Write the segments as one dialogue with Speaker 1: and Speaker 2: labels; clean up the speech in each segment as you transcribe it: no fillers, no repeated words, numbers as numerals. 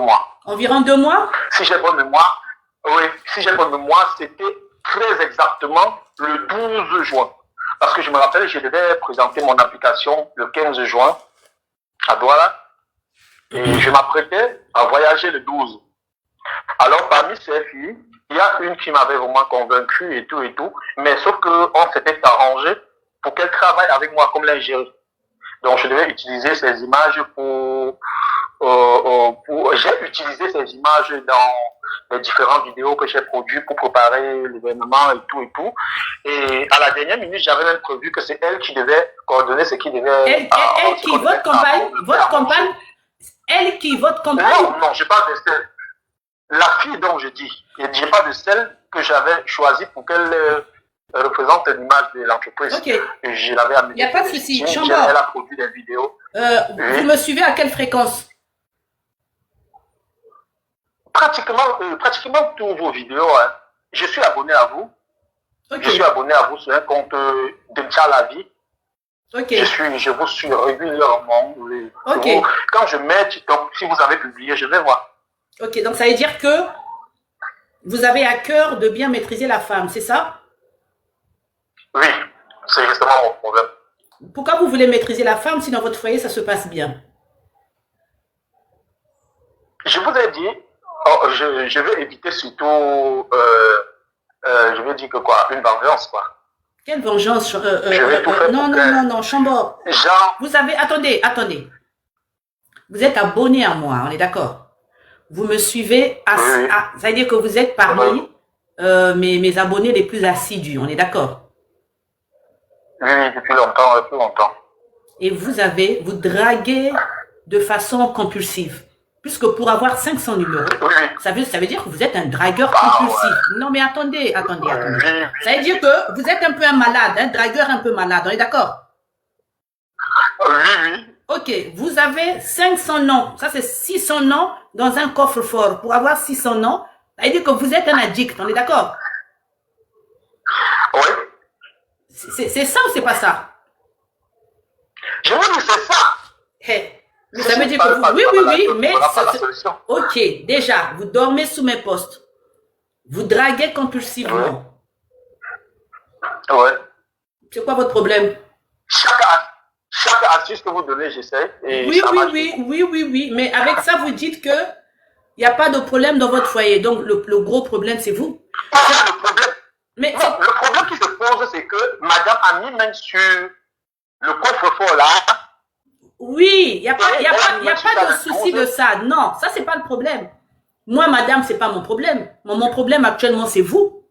Speaker 1: mois.
Speaker 2: Environ 2 mois?
Speaker 1: Si j'ai bonne mémoire, oui, si j'ai bonne mémoire, c'était très exactement le 12 juin. Parce que je me rappelle, je devais présenter mon application le 15 juin à Douala. Et je m'apprêtais à voyager le 12. Alors, parmi ces filles, il y a une qui m'avait vraiment convaincu et tout. Mais sauf qu'on s'était arrangé pour qu'elle travaille avec moi comme l'ingénieure. Donc, je devais utiliser ces images j'ai utilisé ces images dans les différentes vidéos que j'ai produites pour préparer l'événement et tout. Et à la dernière minute, j'avais même prévu que c'est elle qui devait coordonner ce qui devait...
Speaker 2: Elle qui, votre compagne, elle qui, votre compagne?
Speaker 1: Non, je parle de celle, la fille dont je dis. Je parle de celle que j'avais choisie pour qu'elle représente l'image de l'entreprise.
Speaker 2: Ok.
Speaker 1: Et je l'avais amenée.
Speaker 2: Il n'y a pas de souci.
Speaker 1: Chambord. Elle a produit des vidéos.
Speaker 2: Vous me suivez à quelle fréquence?
Speaker 1: Pratiquement tous vos vidéos. Hein. Je suis abonné à vous. Okay. Je suis abonné à vous sur un compte de Tchalavi.
Speaker 2: Ok.
Speaker 1: Je vous suis régulièrement.
Speaker 2: Ok.
Speaker 1: Quand je mets, donc, si vous avez publié, je vais voir.
Speaker 2: Ok, donc ça veut dire que vous avez à cœur de bien maîtriser la femme, c'est ça?
Speaker 1: Oui, c'est justement mon problème.
Speaker 2: Pourquoi vous voulez maîtriser la femme si dans votre foyer ça se passe bien?
Speaker 1: Je vous ai dit, je vais éviter surtout, je vais dire que quoi, une vengeance, quoi.
Speaker 2: Quelle vengeance?
Speaker 1: Je vais tout faire
Speaker 2: non, Chambord.
Speaker 1: Genre...
Speaker 2: Vous avez, attendez. Vous êtes abonné à moi, on est d'accord? Vous me suivez,
Speaker 1: oui.
Speaker 2: Ça veut dire que vous êtes parmi mes abonnés les plus assidus, on est d'accord?
Speaker 1: Oui, depuis longtemps.
Speaker 2: Et vous draguez de façon compulsive. Puisque pour avoir 500 numéros,
Speaker 1: oui.
Speaker 2: ça veut dire que vous êt un dragueur compulsif. Ouais. Non mais attendez.
Speaker 1: Oui.
Speaker 2: Ça veut dire que vous êtes un peu un malade, un dragueur un peu malade, on est d'accord?
Speaker 1: Oui.
Speaker 2: Ok, vous avez 500 noms, ça c'est 600 noms dans un coffre-fort. Pour avoir 600 noms, ça veut dire que vous êtes un addict, on est d'accord?
Speaker 1: Oui.
Speaker 2: C'est ça ou c'est pas ça?
Speaker 1: Je vous dis c'est ça.
Speaker 2: Hey. Ça veut dire que vous... Oui, mais... Ok, déjà, vous dormez sous mes postes. Vous draguez compulsivement.
Speaker 1: Ouais.
Speaker 2: C'est quoi votre problème?
Speaker 1: Chaque astuce que vous donnez, j'essaie.
Speaker 2: Oui, mais avec ça, vous dites que il n'y a pas de problème dans votre foyer. Donc, le gros problème, c'est vous.
Speaker 1: Le problème... Mais non, le problème qui se pose, c'est que madame a mis main sur le coffre-fort là.
Speaker 2: Oui, il n'y a pas de souci de ça. Non, ça, c'est pas le problème. Moi, madame, c'est pas mon problème. Mon problème actuellement, c'est vous.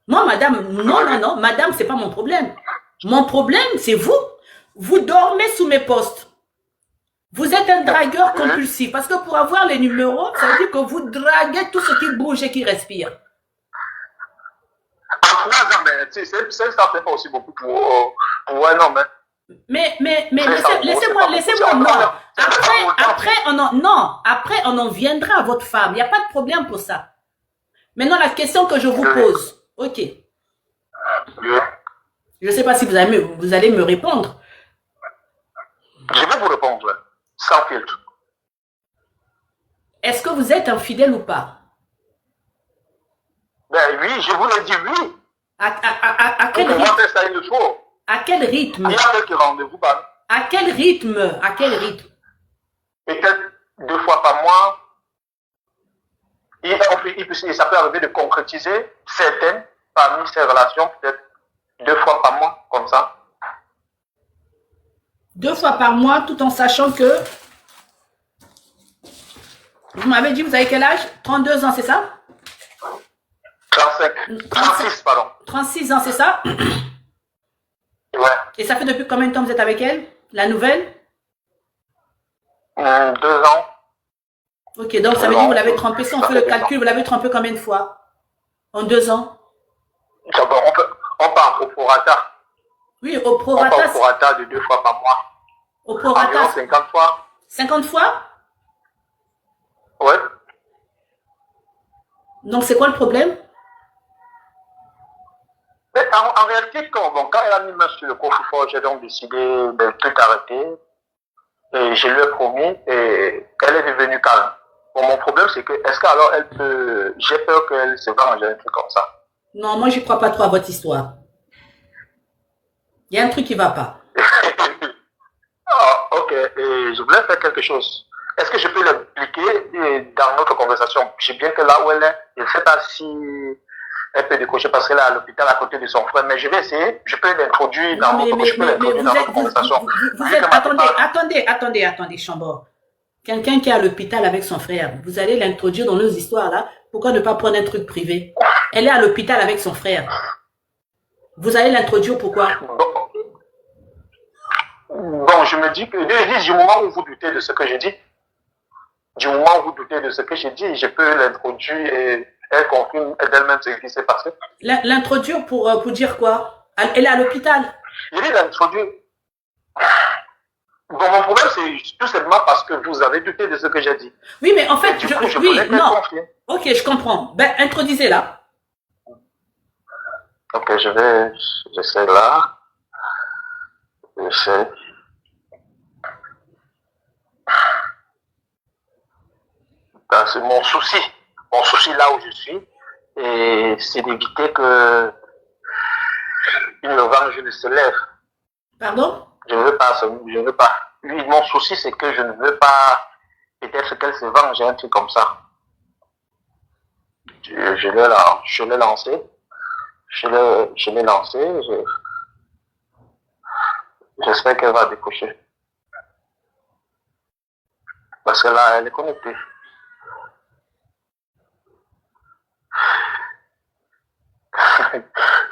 Speaker 2: Moi, madame, non, madame, c'est pas mon problème. Mon problème, c'est vous. Vous dormez sous mes postes. Vous êtes un dragueur compulsif. Parce que pour avoir les numéros, ça veut dire que vous draguez tout ce qui bouge et qui respire.
Speaker 1: En 3 ans, mais ça fait pas aussi beaucoup pour un homme. Hein.
Speaker 2: Mais laissez-moi, non. Après, on en viendra à votre femme. Il n'y a pas de problème pour ça. Maintenant, la question que je vous pose. Ok. Je ne sais pas si vous allez me répondre.
Speaker 1: Je vais vous répondre, sans filtre.
Speaker 2: Est-ce que vous êtes infidèle ou pas?
Speaker 1: Ben oui, je vous l'ai dit oui.
Speaker 2: À quel rythme?
Speaker 1: Faire ça, il le faut.
Speaker 2: À quel rythme?
Speaker 1: Il y a quelques rendez-vous.
Speaker 2: À quel rythme?
Speaker 1: Peut-être 2 fois par mois. Ça peut arriver de concrétiser certaines parmi ces relations, peut-être 2 fois par mois, comme ça.
Speaker 2: 2 fois par mois, tout en sachant que... Vous m'avez dit, vous avez quel âge? 32 ans, c'est ça?
Speaker 1: 36, pardon.
Speaker 2: 36 ans, c'est ça?
Speaker 1: Ouais.
Speaker 2: Et ça fait depuis combien de temps vous êtes avec elle? La nouvelle?
Speaker 1: 2 ans.
Speaker 2: Ok, donc ça veut dire que vous l'avez trompé. Si on fait le calcul, vous l'avez trompé combien de fois? En 2 ans?
Speaker 1: On part au prorata.
Speaker 2: Oui, au prorata.
Speaker 1: On part au prorata de 2 fois par mois.
Speaker 2: Au prorata.
Speaker 1: Environ 50 fois.
Speaker 2: 50 fois?
Speaker 1: Ouais.
Speaker 2: Donc c'est quoi le problème?
Speaker 1: Mais en réalité, quand elle a mis main sur le coffre-fort, j'ai donc décidé de tout arrêter. Et je lui ai promis et elle est devenue calme. Bon, mon problème, c'est que, est-ce qu'alors elle peut, j'ai peur qu'elle se venge, un truc comme ça.
Speaker 2: Non, moi, je crois pas trop à votre histoire. Il y a un truc qui va pas.
Speaker 1: Ah, ok, et je voulais faire quelque chose. Est-ce que je peux l'impliquer dans notre conversation? Je sais bien que là où elle est, je ne sais pas si elle peut décrocher parce qu'elle est à l'hôpital à côté de son frère, mais je vais essayer. Je peux l'introduire dans notre conversation.
Speaker 2: Attendez, Chambord. Quelqu'un qui est à l'hôpital avec son frère, vous allez l'introduire dans nos histoires là. Pourquoi ne pas prendre un truc privé? Elle est à l'hôpital avec son frère. Vous allez l'introduire pourquoi?
Speaker 1: Bon, je me dis que du moment où vous doutez de ce que je dis, je peux l'introduire et elle confirme d'elle-même ce qui s'est passé.
Speaker 2: L'introduire pour dire quoi? Elle est à l'hôpital.
Speaker 1: Je vais l'introduire. Bon, mon problème, c'est tout simplement parce que vous avez douté de ce que j'ai dit.
Speaker 2: Oui, mais en fait, oui, non.
Speaker 1: Confie.
Speaker 2: Ok, je comprends. Ben, introduisez-la.
Speaker 1: Ok, j'essaie là. J'essaie. C'est mon souci là où je suis, et c'est d'éviter que une revanche ne se lève.
Speaker 2: Pardon?
Speaker 1: Je ne veux pas. Oui, mon souci, c'est que je ne veux pas, peut-être qu'elle se venge, un truc comme ça. Je l'ai lancé. J'espère qu'elle va décocher. Parce que là, elle est connectée.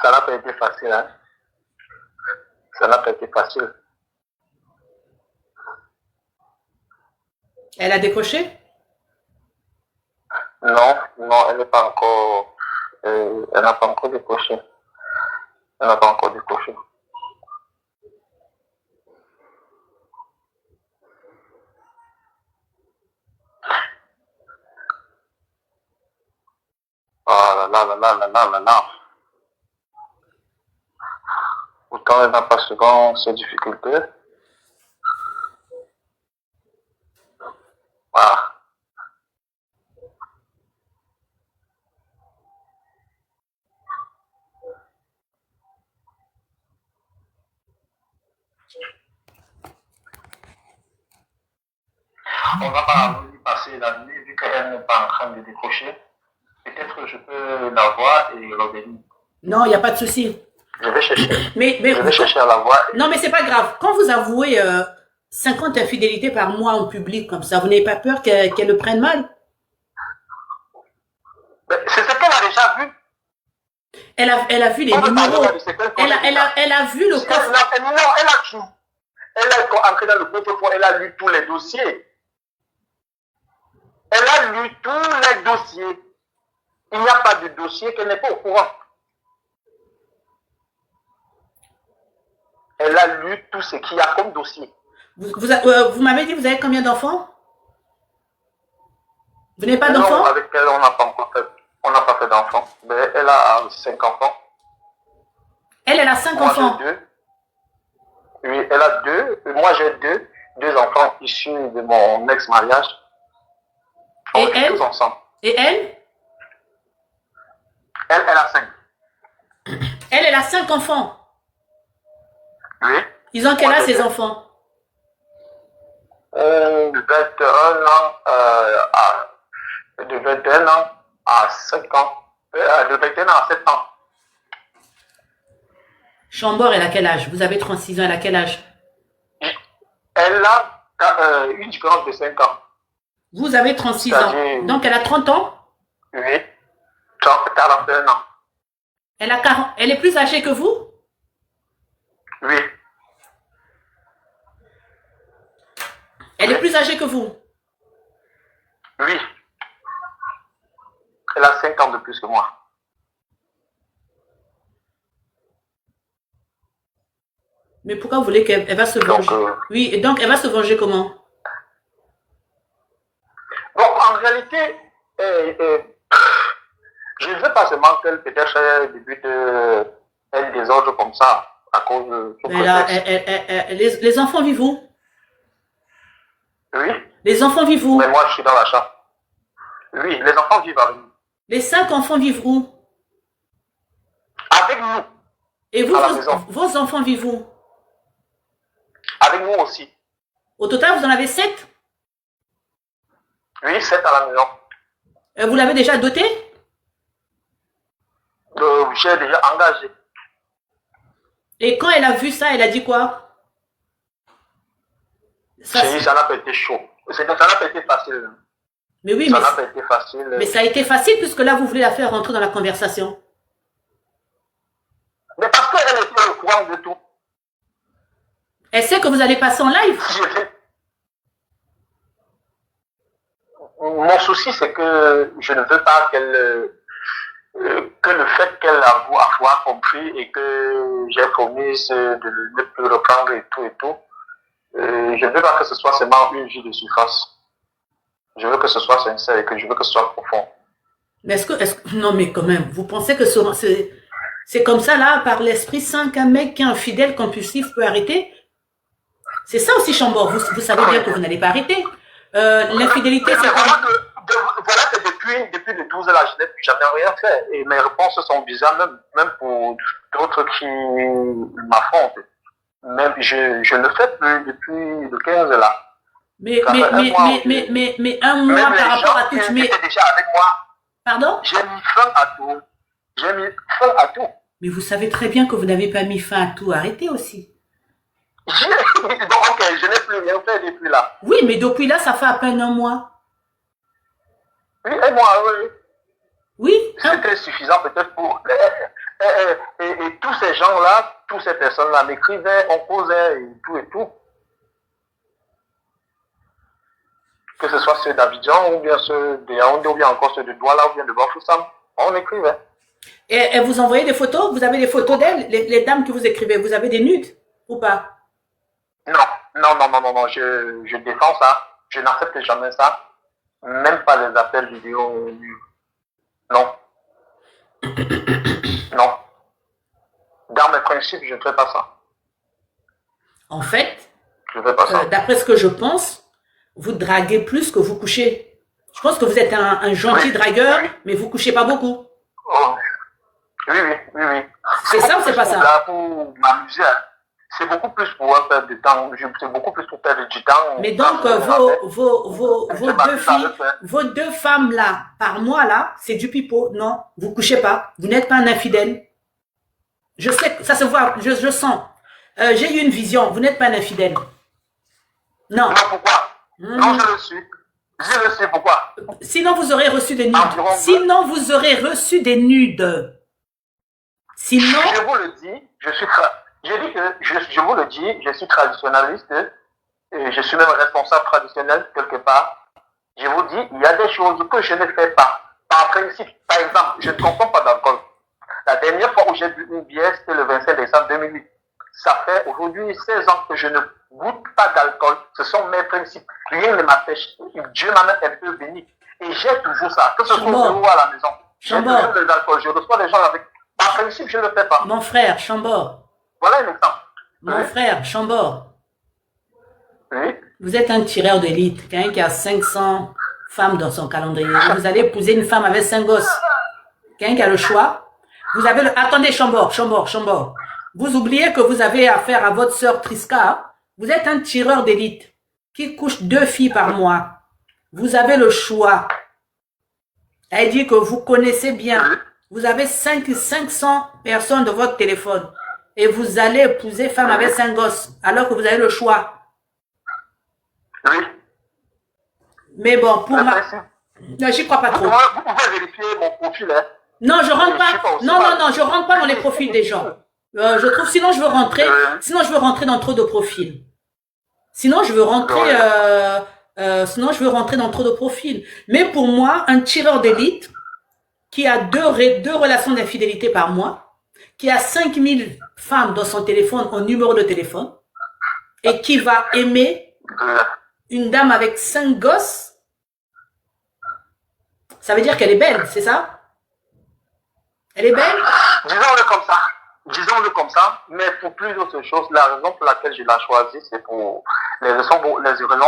Speaker 1: Ça n'a pas été facile, hein. Ça n'a pas été facile.
Speaker 2: Elle a décroché?
Speaker 1: Non, elle n'est pas encore. Elle n'a pas encore décroché. Oh là là. Pourtant, elle n'a pas souvent ces difficultés. Voilà. On va pas lui passer la nuit vu qu'elle n'est pas en train de décrocher. Peut-être que je peux la voir et revenir.
Speaker 2: Non, il n'y a pas de souci.
Speaker 1: Je vais chercher.
Speaker 2: Je
Speaker 1: vais chercher à la voir.
Speaker 2: Non, mais c'est pas grave. Quand vous avouez 50 infidélités par mois en public comme ça, vous n'avez pas peur qu'elle le prenne mal?
Speaker 1: C'est ce qu'elle a déjà vu.
Speaker 2: Elle a vu les numéros. Elle a vu le coffre.
Speaker 1: Non, elle a tout. Elle est entrée dans le coffre-fort, elle a lu tous les dossiers. Elle a lu tous les dossiers. Il n'y a pas de dossier qu'elle n'est pas au courant. Elle a lu tout ce qu'il y a comme dossier.
Speaker 2: Vous m'avez dit, vous avez combien d'enfants? Vous n'avez pas d'enfants?
Speaker 1: Non, avec elle, on n'a pas fait d'enfants. Mais elle a 5 enfants.
Speaker 2: Elle a 5 enfants.
Speaker 1: Oui, elle a 2. Moi, j'ai 2 enfants issus de mon ex-mariage.
Speaker 2: Et elle?
Speaker 1: Tous ensemble.
Speaker 2: Et elle?
Speaker 1: Elle a 5.
Speaker 2: Elle a 5 enfants.
Speaker 1: Oui.
Speaker 2: Ils ont quel âge ces enfants?
Speaker 1: De 21 ans à 5 ans. De 21 ans à 7 ans.
Speaker 2: Chambord, elle a quel âge? Vous avez 36 ans, elle a quel âge?
Speaker 1: Elle a une différence de 5 ans.
Speaker 2: Vous avez 36 ans. Donc elle a 30 ans?
Speaker 1: Oui. 41 ans.
Speaker 2: Elle a 40. Elle est plus âgée que vous?
Speaker 1: Oui.
Speaker 2: Elle est plus âgée que vous?
Speaker 1: Oui. Elle a 5 ans de plus que moi.
Speaker 2: Mais pourquoi vous voulez qu'elle va se venger? Oui, et donc elle va se venger comment?
Speaker 1: Bon, en réalité, je ne veux pas seulement qu'elle peut-être débute un désordre comme ça à cause de ce
Speaker 2: prétexte. Les enfants vivent où?
Speaker 1: Oui.
Speaker 2: Les enfants vivent où?
Speaker 1: Mais moi, je suis dans la chambre. Oui, les enfants vivent avec nous.
Speaker 2: Les 5 enfants vivent où?
Speaker 1: Avec nous,
Speaker 2: Et vous,
Speaker 1: à la maison.
Speaker 2: vos enfants vivent où?
Speaker 1: Avec nous aussi.
Speaker 2: Au total, vous en avez 7?
Speaker 1: Oui, 7 à la maison.
Speaker 2: Vous l'avez déjà doté?
Speaker 1: J'ai déjà engagé.
Speaker 2: Et quand elle a vu ça, elle a dit quoi?
Speaker 1: Ça n'a pas été chaud. Ça n'a pas été facile.
Speaker 2: Mais oui,
Speaker 1: ça n'a pas été facile.
Speaker 2: Mais ça a été facile puisque là, vous voulez la faire rentrer dans la conversation.
Speaker 1: Mais parce qu'elle était au courant de tout.
Speaker 2: Elle sait que vous allez passer en live.
Speaker 1: Mon souci, c'est que je ne veux pas qu'elle... que le fait qu'elle avoir compris et que j'ai promis de ne plus reprendre et tout, je ne veux pas que ce soit seulement une vue de surface. Je veux que ce soit sincère et que je veux que ce soit profond.
Speaker 2: Mais non, mais quand même, vous pensez que c'est comme ça, là, par l'Esprit Saint, qu'un mec qui est infidèle, compulsif peut arrêter? C'est ça aussi, Chambord. Vous savez bien que vous n'allez pas arrêter. L'infidélité, c'est quoi?
Speaker 1: Voilà que depuis le 12 là, je n'ai plus jamais rien fait. Et mes réponses sont bizarres, même pour d'autres qui m'affrontent. Même je ne le fais plus depuis le 15 là.
Speaker 2: Mais un mois par rapport à tout.
Speaker 1: Mais déjà avec moi.
Speaker 2: Pardon?
Speaker 1: J'ai mis fin à tout. J'ai mis fin à tout.
Speaker 2: Mais vous savez très bien que vous n'avez pas mis fin à tout. Arrêtez aussi.
Speaker 1: Donc, ok, je n'ai plus rien fait depuis là.
Speaker 2: Oui, mais depuis là, ça fait à peine un mois.
Speaker 1: Oui, un mois, oui.
Speaker 2: Oui.
Speaker 1: C'était suffisant peut-être pour... Et tous ces gens-là, toutes ces personnes-là m'écrivaient, on causait et tout. Que ce soit ceux d'Abidjan, ou bien ceux de Yaoundé, ou bien encore ceux de Douala, ou bien de Bafoussam, on écrivait.
Speaker 2: Et elle vous envoyait des photos? Vous avez des photos d'elles, les dames que vous écrivez? Vous avez des nudes ou pas?
Speaker 1: Non, je défends ça. Je n'accepte jamais ça. Même pas les appels vidéo. Non. Non. Dans mes principes, je ne fais pas ça.
Speaker 2: En fait,
Speaker 1: je ne fais pas ça.
Speaker 2: D'après ce que je pense, vous draguez plus que vous couchez. Je pense que vous êtes un gentil dragueur, mais vous couchez pas beaucoup.
Speaker 1: Oh. Oui.
Speaker 2: C'est ça ou c'est pas ça?
Speaker 1: Là pour m'amuser. C'est beaucoup plus pour perdre du temps. C'est beaucoup plus pour perdre du temps.
Speaker 2: Mais donc, vos deux femmes là, par mois là, c'est du pipeau. Non, vous couchez pas. Vous n'êtes pas un infidèle. Je sais que ça se voit, je sens. J'ai eu une vision. Vous n'êtes pas un infidèle. Non.
Speaker 1: Non, pourquoi? Non, je le suis. Je le sais pourquoi.
Speaker 2: Sinon, vous aurez reçu des nudes. Sinon, vous aurez reçu des nudes. Sinon.
Speaker 1: Je vous le dis, je vous le dis, je suis traditionnaliste, et je suis même responsable traditionnel quelque part. Je vous dis, il y a des choses que je ne fais pas. Par principe, par exemple, je ne consomme pas d'alcool. La dernière fois où j'ai bu une bière, c'était le 25 décembre 2008. Ça fait aujourd'hui 16 ans que je ne goûte pas d'alcool. Ce sont mes principes. Rien ne m'empêche. Dieu m'a même un peu béni. Et j'ai toujours ça. Que ce soit au bureau ou à la maison. J'ai toujours de l'alcool. Je reçois des gens avec. Par principe, je ne le fais pas.
Speaker 2: Mon frère, Chambord.
Speaker 1: Voilà un exemple.
Speaker 2: Mon frère, Chambord.
Speaker 1: Oui.
Speaker 2: Vous êtes un tireur d'élite. Quelqu'un qui a 500 femmes dans son calendrier. Vous allez épouser une femme avec 5 gosses. Quelqu'un qui a le choix. Vous avez le... Attendez, Chambord. Vous oubliez que vous avez affaire à votre sœur Triska. Vous êtes un tireur d'élite qui couche 2 filles par mois. Vous avez le choix. Elle dit que vous connaissez bien. Vous avez 500 personnes de votre téléphone. Et vous allez épouser femme avec 5 gosses. Alors que vous avez le choix.
Speaker 1: Oui.
Speaker 2: Mais bon, pour moi... Non, j'y crois pas trop.
Speaker 1: Vous pouvez vérifier mon profil, hein.
Speaker 2: Non, je rentre pas. Non, je rentre pas dans les profils des gens. Je trouve, sinon je veux rentrer dans trop de profils. Sinon je veux rentrer dans trop de profils. Mais pour moi, un tireur d'élite qui a deux relations d'infidélité par mois, qui a 5000 femmes dans son téléphone, en numéro de téléphone, et qui va aimer une dame avec 5 gosses, ça veut dire qu'elle est belle, c'est ça? Elle est belle?
Speaker 1: Disons-le comme ça, mais pour plus d'autres choses, la raison pour laquelle je l'ai choisi, c'est pour les raisons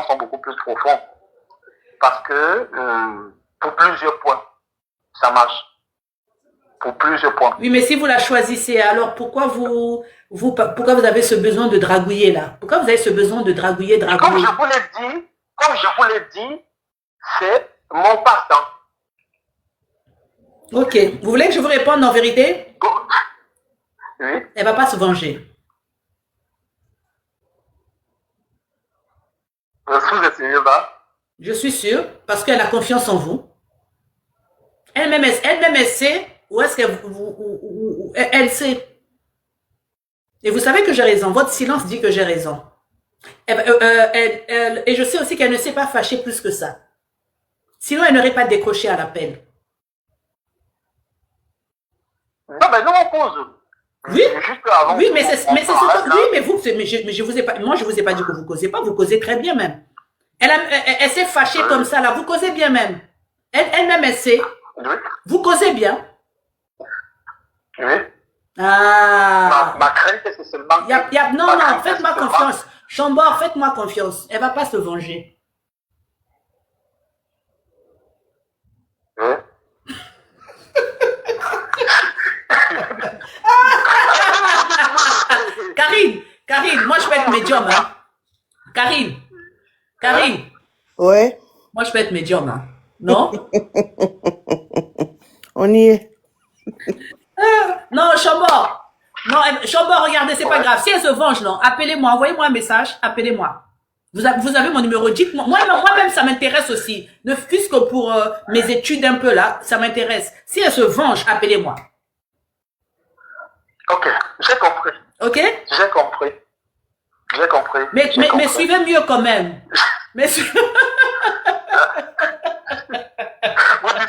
Speaker 1: sont beaucoup plus profondes. Parce que pour plus plusieurs points. Ça marche. Pour plusieurs points.
Speaker 2: Oui, mais si vous la choisissez, alors pourquoi pourquoi vous avez ce besoin de dragouiller là? Pourquoi vous avez ce besoin de dragouiller?
Speaker 1: Comme je vous l'ai dit, c'est mon passe-temps.
Speaker 2: Ok. Vous voulez que je vous réponde en vérité?
Speaker 1: Oui.
Speaker 2: Elle va pas se venger.
Speaker 1: Vous essayez pas?
Speaker 2: Je suis sûre, parce qu'elle a confiance en vous. Elle-même, elle sait où est-ce qu'elle elle sait. Et vous savez que j'ai raison. Votre silence dit que j'ai raison. Et je sais aussi qu'elle ne s'est pas fâchée plus que ça. Sinon, elle n'aurait pas décroché à l'appel.
Speaker 1: Non, mais nous, on pose.
Speaker 2: Oui,
Speaker 1: juste avant
Speaker 2: oui, mais je vous ai pas, moi, je vous ai pas dit que vous causez pas. Vous causez très bien même. Elle s'est fâchée comme ça, là. Vous causez bien même. Elle-même, elle sait.
Speaker 1: Oui.
Speaker 2: Vous causez bien.
Speaker 1: Oui.
Speaker 2: Ah.
Speaker 1: Ma crainte, c'est seulement...
Speaker 2: Non, faites-moi confiance. Chambord, faites-moi confiance. Elle va pas se venger.
Speaker 1: Oui.
Speaker 2: Karine, moi je peux être médium, hein. Karine.
Speaker 3: Ouais.
Speaker 2: Moi je peux être médium, hein. Non?
Speaker 3: On y est.
Speaker 2: Non, Chambord. Non, Chambord, regardez, c'est pas grave. Si elle se venge, non, appelez-moi, envoyez-moi un message, appelez-moi. Vous avez mon numéro, dites-moi. Moi-même, ça m'intéresse aussi. Ne fût-ce que pour mes études un peu là, ça m'intéresse. Si elle se venge, appelez-moi.
Speaker 1: Ok, j'ai compris.
Speaker 2: Ok?
Speaker 1: J'ai compris.
Speaker 2: Mais suivez mieux quand même.
Speaker 1: Vous dites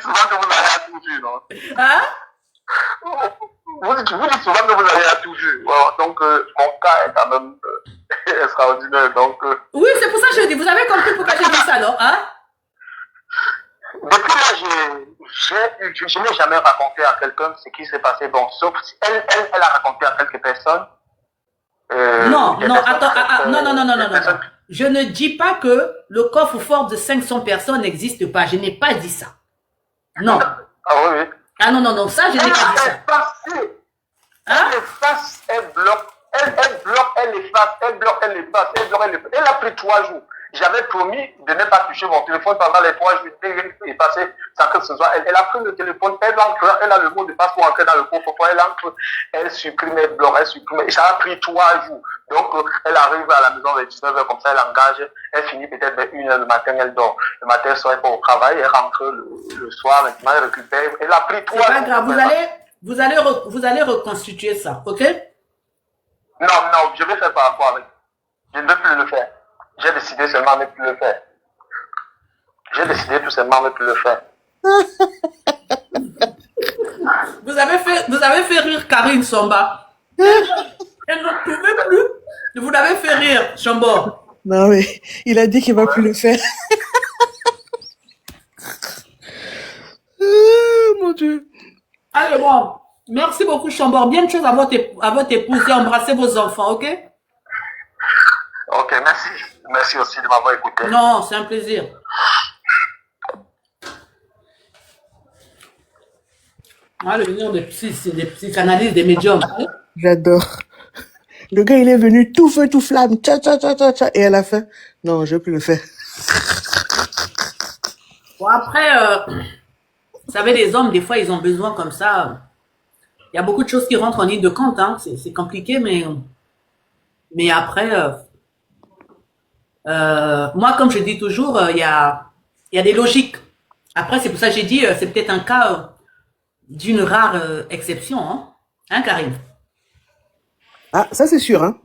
Speaker 1: souvent que vous avez à tout vu, non?
Speaker 2: Hein?
Speaker 1: Vous dites souvent que vous avez à tout vu. Voilà, donc, mon cas est quand même extraordinaire. Donc,
Speaker 2: oui, c'est pour ça que je dis. Vous avez compris pourquoi j'ai dit ça, non? Hein?
Speaker 1: Depuis là, je n'ai jamais raconté à quelqu'un ce qui s'est passé. Bon, sauf si elle a raconté à quelques personnes.
Speaker 2: Non. Je ne dis pas que le coffre-fort de 500 personnes n'existe pas. Je n'ai pas dit ça. Non.
Speaker 1: Ah oui.
Speaker 2: Ah non, ça, je n'ai pas dit ça.
Speaker 1: Elle efface, elle bloque, elle efface. Elle a pris 3 jours. J'avais promis de ne pas toucher mon téléphone pendant les 3 jours. Il est passé sans que ce soit. Elle a pris le téléphone, elle a le mot de passe pour entrer dans le coffre-fort. Elle entre, elle supprime, elle bloque, elle supprime. Et ça a pris 3 jours. Donc, elle arrive à la maison vers 19h, comme ça, elle engage. Elle finit peut-être vers 1h le matin, elle dort. Le matin, elle sort pas au travail, elle rentre le soir, maintenant, elle récupère. Elle a pris 3 jours.
Speaker 2: C'est pas grave, vous allez reconstituer ça, ok?
Speaker 1: Non, je vais faire par rapport avec. Je ne veux plus le faire. J'ai décidé seulement de ne plus le faire. J'ai décidé tout simplement de ne plus le faire.
Speaker 2: Vous avez fait rire Karine Somba. Elle ne pouvait plus. Vous l'avez fait rire, Chambord.
Speaker 3: Non, mais il a dit qu'il va plus le faire. Mon Dieu.
Speaker 2: Allez, bon. Merci beaucoup, Chambord. Bien de choses à votre épouse et embrassez vos enfants, ok?
Speaker 1: Ok, merci. Merci aussi de m'avoir écouté.
Speaker 2: Non, c'est un plaisir. Ah, le venir des psychanalystes, des médiums.
Speaker 3: J'adore. Le gars, il est venu tout feu, tout flamme. Tcha. Et à la fin, non, je vais plus le faire.
Speaker 2: Bon, après, vous savez, les hommes, des fois, ils ont besoin comme ça. Il y a beaucoup de choses qui rentrent en ligne de compte, hein. C'est compliqué, mais après, moi, comme je dis toujours, il y a des logiques. Après, c'est pour ça que j'ai dit, c'est peut-être un cas d'une rare exception, hein, Karine?
Speaker 3: Ah, ça c'est sûr, hein.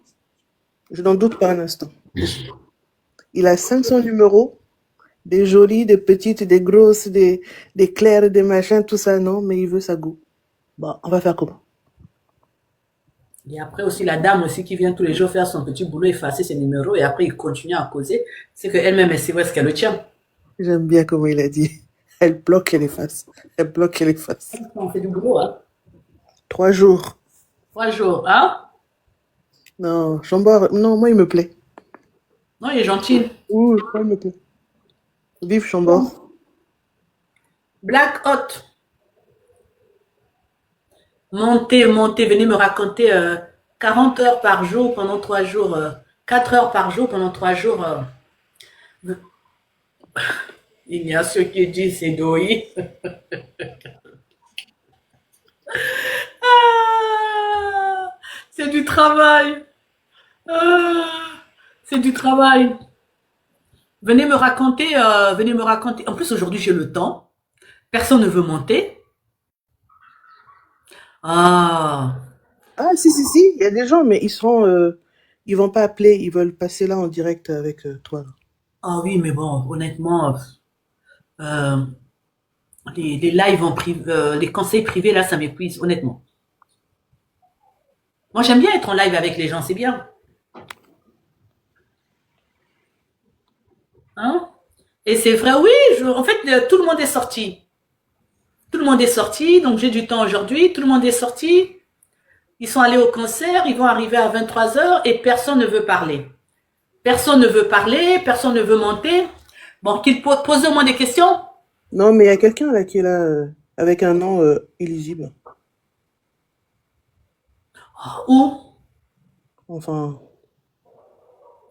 Speaker 3: Je n'en doute pas un instant. Il a 500 numéros, des jolies, des petites, des grosses, des claires, des machins, tout ça, non, mais il veut sa goût. Bon, on va faire comment?
Speaker 2: Et après aussi, la dame aussi qui vient tous les jours faire son petit boulot, effacer ses numéros, et après il continue à causer, c'est qu'elle-même, elle sait où est-ce qu'elle le tient.
Speaker 3: J'aime bien comment il a dit. Elle bloque, elle efface. Elle bloque, elle efface.
Speaker 2: On fait du boulot, hein.
Speaker 3: 3 jours.
Speaker 2: 3 jours, hein?
Speaker 3: Non, Chambord, non, moi il me plaît.
Speaker 2: Non, il est gentil.
Speaker 3: Ouh, moi il me plaît. Vive Chambord.
Speaker 2: Black Hot. Montez, montez, venez me raconter 40 heures par jour pendant 3 jours, 4 heures par jour pendant 3 jours. Il y a ceux qui disent c'est doï. Ah, c'est du travail. Ah, c'est du travail. Venez me raconter, venez me raconter. En plus, aujourd'hui, j'ai le temps. Personne ne veut monter. Ah,
Speaker 3: Ah, si, si, si, il y a des gens, mais ils vont pas appeler, ils veulent passer là en direct avec toi.
Speaker 2: ah oui, mais bon, honnêtement, euh, les lives en privé, les conseils privés, là, ça m'épuise, honnêtement. Moi, j'aime bien être en live avec les gens, c'est bien. Hein? Et c'est vrai, oui, en fait, tout le monde est sorti. Tout le monde est sorti, donc j'ai du temps aujourd'hui. Tout le monde est sorti. Ils sont allés au concert, ils vont arriver à 23 heures et personne ne veut parler. Personne ne veut parler, personne ne veut monter. Bon, qu'ils posent au moins des questions.
Speaker 3: Non, mais il y a quelqu'un là qui est là avec un nom illisible.
Speaker 2: Où?
Speaker 3: Enfin,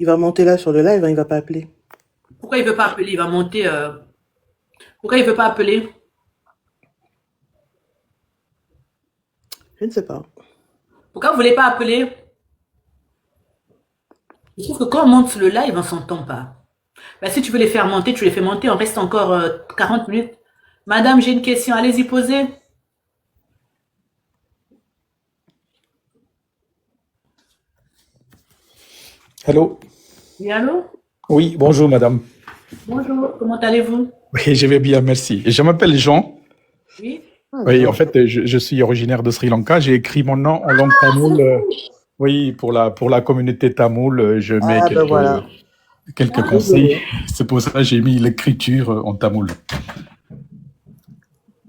Speaker 3: il va monter là sur le live, hein, il va pas appeler.
Speaker 2: Pourquoi il veut pas appeler? Il va monter. Pourquoi il veut pas appeler?
Speaker 3: Je ne sais pas.
Speaker 2: Pourquoi vous voulez pas appeler? Je trouve que quand on monte le live, on s'entend pas. Ben, si tu veux les faire monter, tu les fais monter. On reste encore 40 minutes. Madame, j'ai une question. Allez-y, posez.
Speaker 4: Allô?
Speaker 2: Oui, allô?
Speaker 4: Oui, bonjour madame.
Speaker 2: Bonjour, comment allez-vous?
Speaker 4: Oui, je vais bien, merci. Je m'appelle Jean.
Speaker 2: Oui?
Speaker 3: Ah,
Speaker 4: Oui,
Speaker 3: Jean.
Speaker 4: en fait, je suis originaire de Sri Lanka. J'ai écrit mon nom en langue tamoule. Oui, pour la communauté tamoule, je mets
Speaker 3: Ah, ben voilà.
Speaker 4: quelques
Speaker 2: Ah,
Speaker 4: conseils. C'est pour ça que j'ai mis l'écriture en tamoule.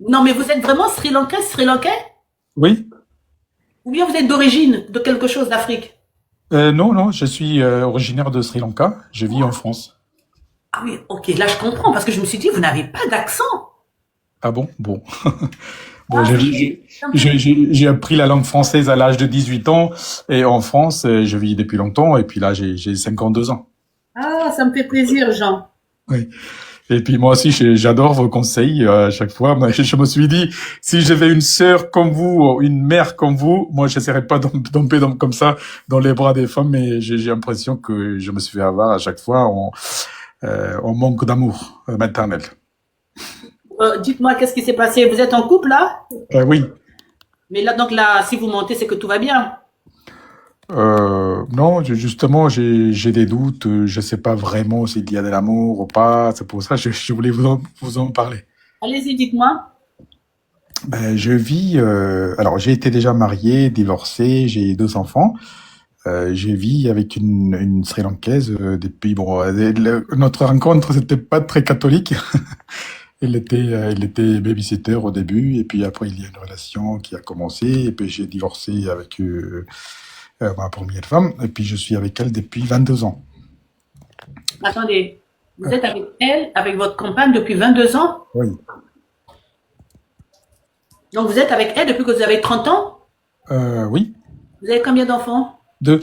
Speaker 2: non, mais vous êtes vraiment Sri Lankais?
Speaker 4: Oui?
Speaker 2: Ou bien vous êtes d'origine de quelque chose d'Afrique?
Speaker 4: Non, non, je suis originaire de Sri Lanka. Je vis en France.
Speaker 2: Ah oui, ok, là je comprends, parce que je me suis dit, vous n'avez pas d'accent.
Speaker 4: Ah bon? Bon. Bon,
Speaker 2: Ah, ça me fait-
Speaker 4: j'ai appris la langue française à l'âge de 18 ans et en France, je vis depuis longtemps et puis là, j'ai 52 ans.
Speaker 2: ah, ça me fait plaisir, Jean.
Speaker 4: Oui. Et puis moi aussi, j'adore vos conseils à chaque fois. Moi, je me suis dit, si j'avais une sœur comme vous, ou une mère comme vous, moi, je n'essaierais pas de tomber comme ça dans les bras des femmes, mais j'ai l'impression que je me suis fait avoir à chaque fois en manque d'amour maternel.
Speaker 2: Dites-moi, qu'est-ce qui s'est passé? Vous êtes en couple là?
Speaker 4: Oui.
Speaker 2: Mais là, donc là, si vous montez, c'est que tout va bien.
Speaker 4: Non, justement, j'ai des doutes. Je sais pas vraiment s'il y a de l'amour ou pas. C'est pour ça que je voulais vous en parler.
Speaker 2: Allez-y, dites-moi.
Speaker 4: Ben, je vis. Alors, j'ai été déjà marié, divorcé, j'ai 2 enfants. Je vis avec une Sri Lankaise depuis. Bon, notre rencontre, c'était pas très catholique. Elle était babysitter au début, et puis après, il y a une relation qui a commencé, et puis j'ai divorcé avec ma première femme, et puis je suis avec elle depuis 22 ans.
Speaker 2: Attendez, vous êtes avec elle, avec votre compagne depuis 22 ans?
Speaker 4: Oui.
Speaker 2: Donc vous êtes avec elle depuis que vous avez 30 ans?
Speaker 4: Oui.
Speaker 2: Vous avez combien d'enfants?
Speaker 4: 2.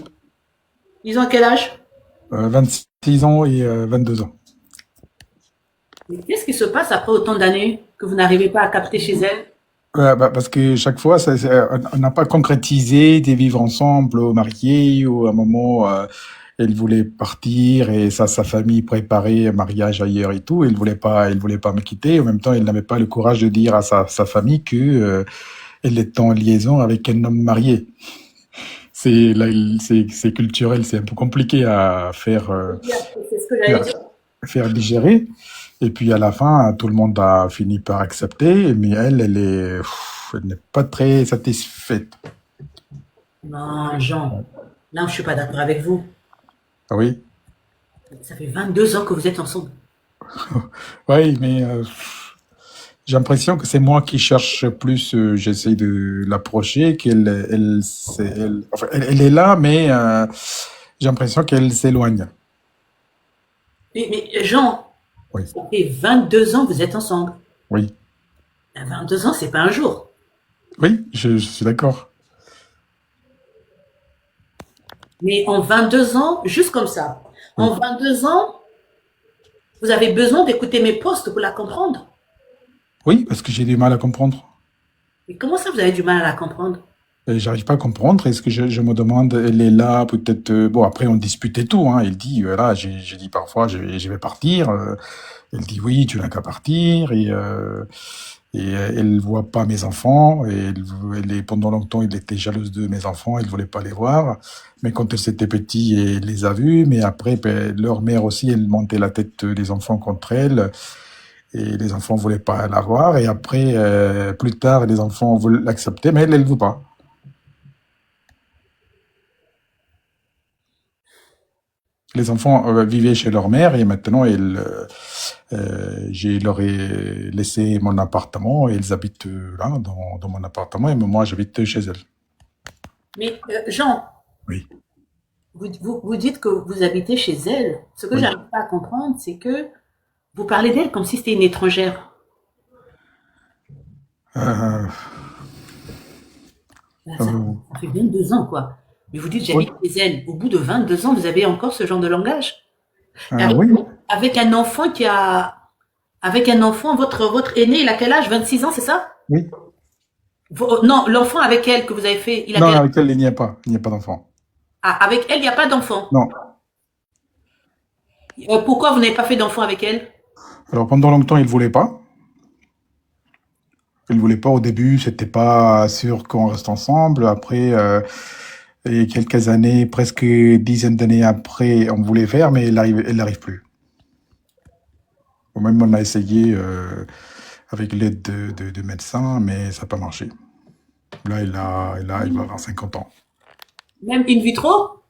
Speaker 2: Ils ont quel âge?
Speaker 4: 26 ans et 22 ans.
Speaker 2: Mais qu'est-ce qui se passe après autant d'années que vous n'arrivez pas à capter chez elle?
Speaker 4: Parce que chaque fois, on n'a pas concrétisé de vivre ensemble, mariés, ou à un moment, elle voulait partir et sa famille préparait un mariage ailleurs et tout. Elle voulait pas me quitter. En même temps, elle n'avait pas le courage de dire à sa famille que elle est en liaison avec un homme marié. C'est culturel, c'est un peu compliqué à faire,
Speaker 2: C'est ce que j'allais dire.
Speaker 4: faire digérer. Et puis à la fin, tout le monde a fini par accepter, mais elle n'est pas très satisfaite.
Speaker 2: Non, Jean, là, je suis pas d'accord avec vous.
Speaker 4: Ah oui,
Speaker 2: Ça fait 22 ans que vous êtes ensemble.
Speaker 4: oui, mais j'ai l'impression que c'est moi qui cherche plus. J'essaie de l'approcher, enfin, elle est là, mais j'ai l'impression qu'elle s'éloigne.
Speaker 2: Mais Jean,
Speaker 4: Oui,
Speaker 2: ça fait 22 ans que vous êtes ensemble.
Speaker 4: oui.
Speaker 2: À 22 ans, c'est pas un jour.
Speaker 4: Oui, je suis d'accord.
Speaker 2: Mais en 22 ans, juste comme ça,
Speaker 4: Oui.
Speaker 2: en 22 ans, vous avez besoin d'écouter mes posts pour la comprendre.
Speaker 4: Oui, parce que j'ai du mal à comprendre.
Speaker 2: Mais comment ça, vous avez du mal à la comprendre?
Speaker 4: Et j'arrive pas à comprendre. Est-ce que je me demande, elle est là, peut-être. Bon, après, on disputait tout. Hein. Elle dit, voilà, j'ai dit parfois, je vais partir. Elle dit, oui, tu n'as qu'à partir. Et elle voit pas mes enfants. Et pendant longtemps, elle était jalouse de mes enfants. Elle voulait pas les voir. Mais quand c'était petit, elle les a vus. Mais après, ben, leur mère aussi, elle montait la tête des enfants contre elle. Et les enfants voulaient pas la voir. Et après, plus tard, les enfants veulent l'accepter, mais elle ne veut pas. Les enfants vivaient chez leur mère et maintenant, je leur ai laissé mon appartement et ils habitent là, dans mon appartement et moi, j'habite chez elles.
Speaker 2: Mais Jean,
Speaker 4: Oui,
Speaker 2: vous dites que vous habitez chez elle. Ce que
Speaker 4: oui.
Speaker 2: j'arrive pas à comprendre, c'est que vous parlez d'elle comme si c'était une étrangère.
Speaker 4: Euh,
Speaker 2: Là,
Speaker 4: euh,
Speaker 2: ça fait 22 ans, quoi. Mais vous dites
Speaker 4: oui,
Speaker 2: j'habite chez elle. Au bout de 22 ans, vous avez encore ce genre de langage. Avec,
Speaker 4: oui,
Speaker 2: avec un enfant avec un enfant, votre aîné, il a quel âge? 26 ans, c'est ça?
Speaker 4: oui.
Speaker 2: Non, l'enfant avec elle que vous avez fait, il a
Speaker 4: Non,
Speaker 2: quel âge?
Speaker 4: avec elle, il n'y a pas. Il n'y a pas d'enfant.
Speaker 2: Ah, avec elle, il n'y a pas d'enfant.
Speaker 4: Non.
Speaker 2: Pourquoi vous n'avez pas fait d'enfant avec elle?
Speaker 4: Alors, pendant longtemps, il ne voulait pas. Il ne voulait pas au début, c'était pas sûr qu'on reste ensemble. Après, et quelques années, presque dizaine d'années après, on voulait faire, mais elle n'arrive plus. Ou même on a essayé avec l'aide de médecins, mais ça n'a pas marché. Là, il va avoir 50 ans.
Speaker 2: Même in vitro?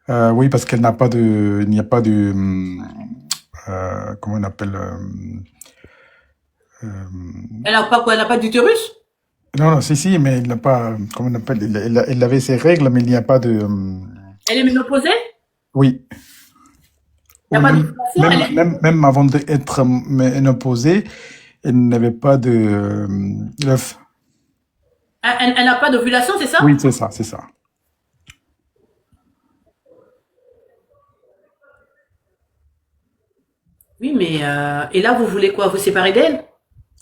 Speaker 4: Oui, parce qu'elle n'a pas de, il n'y a pas de, comment on appelle, euh,
Speaker 2: Elle n'a pas quoi? Elle n'a pas d'utérus?
Speaker 4: non, non, si, mais il n'a pas, comment on appelle, elle avait ses règles, mais il n'y a pas de,
Speaker 2: Elle est ménopausée?
Speaker 4: oui.
Speaker 2: Il n'y a
Speaker 4: Oui,
Speaker 2: pas d'ovulation? Elle est...
Speaker 4: même avant d'être ménopausée, elle n'avait pas de l'œuf.
Speaker 2: Elle n'a pas d'ovulation, c'est ça?
Speaker 4: Oui, c'est ça, c'est ça.
Speaker 2: Oui, mais et là, vous voulez quoi? Vous séparer d'elle?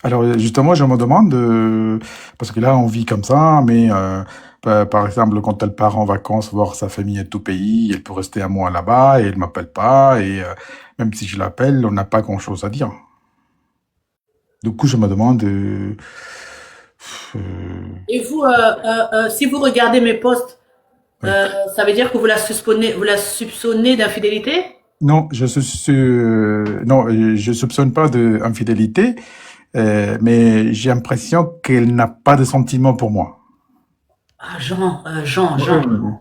Speaker 4: Alors justement, je me demande, parce que là, on vit comme ça, mais par exemple, quand elle part en vacances voir sa famille et tout pays, elle peut rester un mois là-bas et elle m'appelle pas, et même si je l'appelle, on n'a pas grand-chose à dire. Du coup, je me demande, euh,
Speaker 2: Et vous, si vous regardez mes posts,
Speaker 4: oui.
Speaker 2: ça veut dire que vous la soupçonnez d'infidélité?
Speaker 4: Non, non, je soupçonne pas d'infidélité, mais j'ai l'impression qu'elle n'a pas de sentiments pour moi.
Speaker 2: Ah, Jean.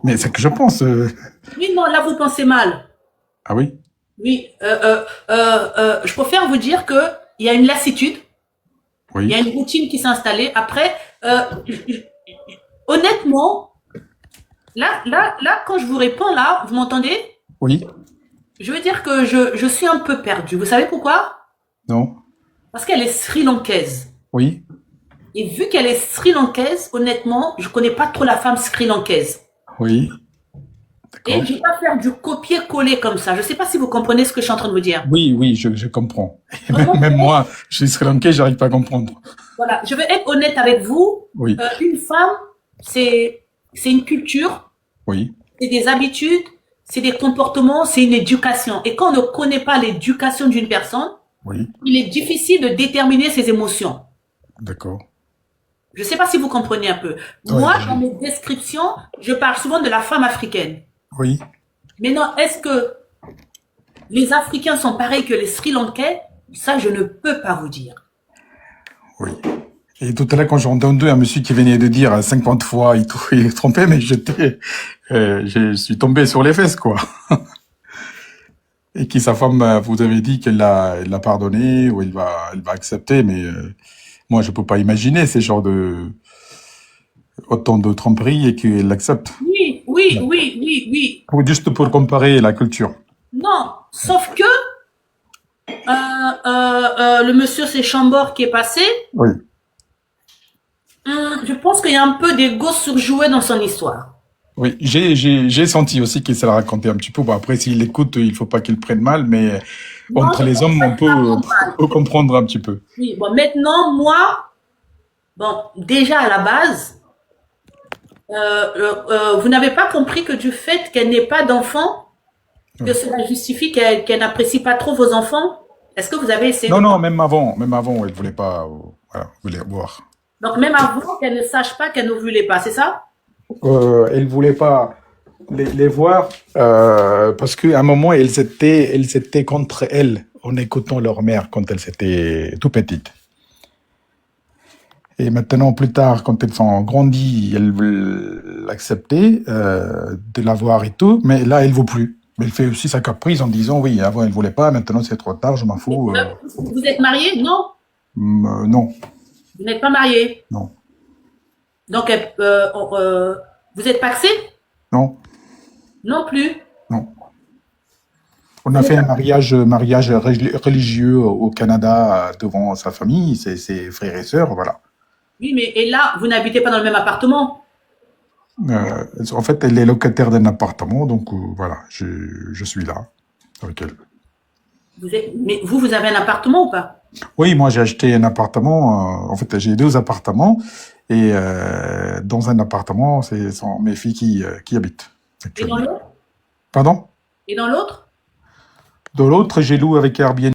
Speaker 4: Mais c'est que je pense.
Speaker 2: Oui, non, là, vous pensez mal.
Speaker 4: Ah oui,
Speaker 2: Oui, je préfère vous dire que il y a une lassitude, il y a
Speaker 4: oui,
Speaker 2: une routine qui s'est installée. Après, honnêtement, là, quand je vous réponds, là, vous m'entendez?
Speaker 4: oui,
Speaker 2: Je veux dire que je suis un peu perdue. Vous savez pourquoi?
Speaker 4: non,
Speaker 2: Parce qu'elle est sri-lankaise.
Speaker 4: oui,
Speaker 2: Et vu qu'elle est sri-lankaise, honnêtement, je connais pas trop la femme sri-lankaise.
Speaker 4: oui,
Speaker 2: Et
Speaker 4: d'accord.
Speaker 2: je vais pas faire du copier-coller comme ça. Je sais pas si vous comprenez ce que je suis en train de me dire.
Speaker 4: Oui, je comprends. Et
Speaker 2: Vraiment,
Speaker 4: même moi, je suis Sri Lankais, j'arrive pas à comprendre.
Speaker 2: voilà. Je vais être honnête avec vous.
Speaker 4: Oui,
Speaker 2: Une femme, c'est une culture,
Speaker 4: oui,
Speaker 2: c'est des habitudes, c'est des comportements, c'est une éducation. Et quand on ne connaît pas l'éducation d'une personne,
Speaker 4: oui,
Speaker 2: il est difficile de déterminer ses émotions.
Speaker 4: d'accord.
Speaker 2: Je ne sais pas si vous comprenez un peu.
Speaker 4: Ouais,
Speaker 2: Moi, dans mes descriptions, je parle souvent de la femme africaine.
Speaker 4: oui.
Speaker 2: Maintenant, est-ce que les Africains sont pareils que les Sri Lankais? Ça, je ne peux pas vous dire.
Speaker 4: Oui. Et tout à l'heure, quand j'ai entendu un monsieur qui venait de dire 50 fois, il est trompé, mais je suis tombé sur les fesses, quoi. Et qui sa femme vous avez dit elle l'a pardonné ou elle va accepter, mais moi je peux pas imaginer ces genres de autant de tromperies et qu'elle l'accepte.
Speaker 2: Oui.
Speaker 4: Ou juste pour comparer la culture.
Speaker 2: Non, sauf que le monsieur c'est Chambord qui est passé.
Speaker 4: Oui,
Speaker 2: Je pense qu'il y a un peu d'ego surjoué dans son histoire.
Speaker 4: Oui, j'ai senti aussi qu'il s'est raconté un petit peu. Bon, après, s'il écoute, il faut pas qu'il prenne mal, mais
Speaker 2: Non,
Speaker 4: entre
Speaker 2: je
Speaker 4: les hommes,
Speaker 2: pense pas
Speaker 4: on
Speaker 2: mal.
Speaker 4: peut comprendre un petit peu.
Speaker 2: Oui, bon, maintenant, moi, bon, déjà à la base, vous n'avez pas compris que du fait qu'elle n'ait pas d'enfants, que
Speaker 4: Oui.
Speaker 2: cela justifie qu'elle n'apprécie pas trop vos enfants? Est-ce que vous avez essayé de
Speaker 4: Non, non,
Speaker 2: comprendre?
Speaker 4: même avant, elle voulait pas, voilà, voulait voir.
Speaker 2: Donc, même avant qu'elle ne sache pas qu'elle ne voulait pas, c'est ça?
Speaker 4: Elle voulait pas les voir parce qu'à un moment, elles étaient contre elle en écoutant leur mère quand elles étaient tout petites. Et maintenant, plus tard, quand elles sont grandies, elles veulent l'accepter, de la voir et tout, mais là, elle ne veut plus. Elle fait aussi sa caprice en disant, oui, avant, elle ne voulait pas, maintenant, c'est trop tard, je m'en fous.
Speaker 2: Vous êtes marié? Non,
Speaker 4: Non,
Speaker 2: vous n'êtes pas marié.
Speaker 4: non,
Speaker 2: Donc, vous êtes paxé?
Speaker 4: non,
Speaker 2: Non plus.
Speaker 4: non. On a fait un mariage religieux au Canada devant sa famille, ses frères et sœurs, voilà.
Speaker 2: Oui, mais et là, vous n'habitez pas dans le même appartement.
Speaker 4: En fait, elle est locataire d'un appartement, donc voilà, je suis là avec elle.
Speaker 2: Mais vous avez un appartement ou pas?
Speaker 4: Oui, moi j'ai acheté un appartement. En fait, j'ai 2 appartements et dans un appartement, ce sont mes filles qui habitent
Speaker 2: Et dans
Speaker 4: actuellement.
Speaker 2: l'autre?
Speaker 4: Pardon?
Speaker 2: Et dans l'autre?
Speaker 4: Dans l'autre, j'ai loué avec Airbnb.